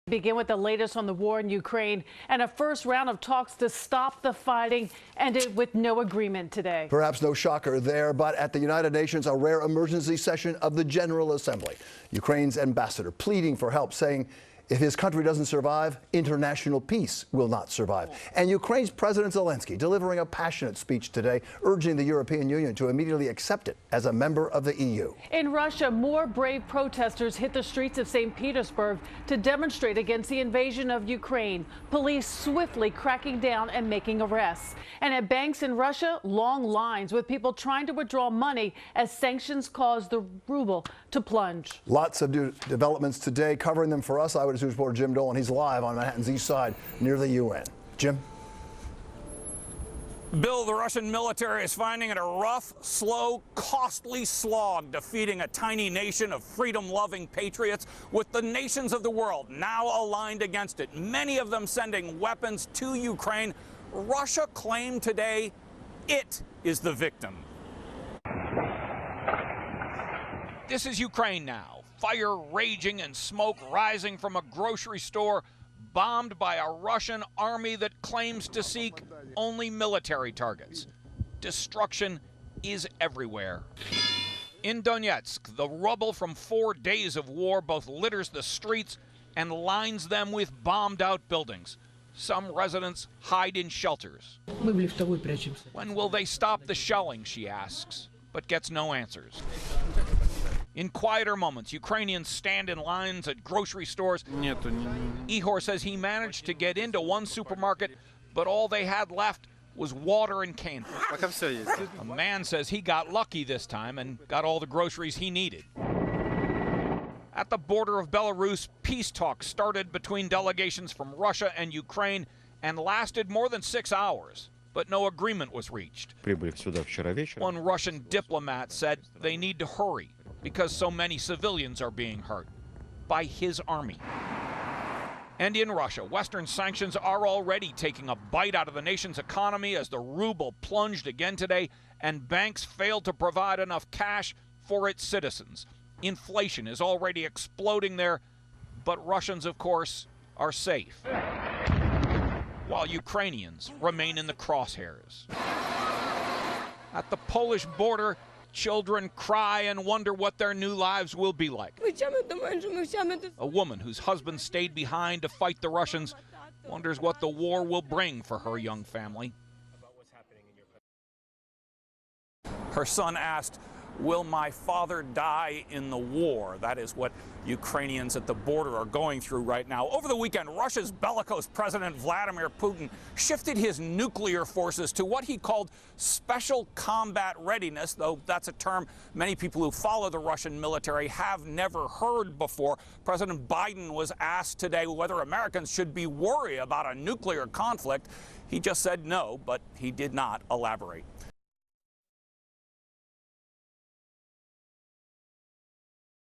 Begin with the latest on the war in Ukraine and a first round of talks to stop the fighting ended with no agreement today. Perhaps no shocker there, but at the United Nations, a rare emergency session of the General Assembly. Ukraine's ambassador pleading for help, saying if his country doesn't survive, international peace will not survive. And Ukraine's President Zelensky delivering a passionate speech today, urging the European Union to immediately accept it as a member of the EU. In Russia, more brave protesters hit the streets of St. Petersburg to demonstrate against the invasion of Ukraine. Police swiftly cracking down and making arrests. And at banks in Russia, long lines with people trying to withdraw money as sanctions caused the ruble to plunge. Lots of developments today. Covering them for us, Eyewitness News reporter Jim Dolan. He's live on Manhattan's east side near the UN. Jim? Bill, the Russian military is finding it a rough, slow, costly slog defeating a tiny nation of freedom-loving patriots with the nations of the world now aligned against it, many of them sending weapons to Ukraine. Russia claimed today it is the victim. This is Ukraine now. Fire raging and smoke rising from a grocery store bombed by a Russian army that claims to seek only military targets. Destruction is everywhere. In Donetsk, the rubble from 4 days of war both litters the streets and lines them with bombed-out buildings. Some residents hide in shelters. When will they stop the shelling, she asks, but gets no answers. In quieter moments, Ukrainians stand in lines at grocery stores. Ihor says he managed to get into one supermarket, but all they had left was water and canned. A man says he got lucky this time and got all the groceries he needed. At the border of Belarus, peace talks started between delegations from Russia and Ukraine and lasted more than 6 hours, but no agreement was reached. One Russian diplomat said they need to hurry because so many civilians are being hurt by his army. And in Russia, Western sanctions are already taking a bite out of the nation's economy as the ruble plunged again today and banks failed to provide enough cash for its citizens. Inflation is already exploding there, but Russians, of course, are safe, while Ukrainians remain in the crosshairs. At the Polish border, children cry and wonder what their new lives will be like. A woman whose husband stayed behind to fight the Russians wonders what the war will bring for her young family. Her son asked, "Will my father die in the war?" That is what Ukrainians at the border are going through right now. Over the weekend, Russia's bellicose President Vladimir Putin shifted his nuclear forces to what he called special combat readiness, though that's a term many people who follow the Russian military have never heard before. President Biden was asked today whether Americans should be worried about a nuclear conflict. He just said no, but he did not elaborate.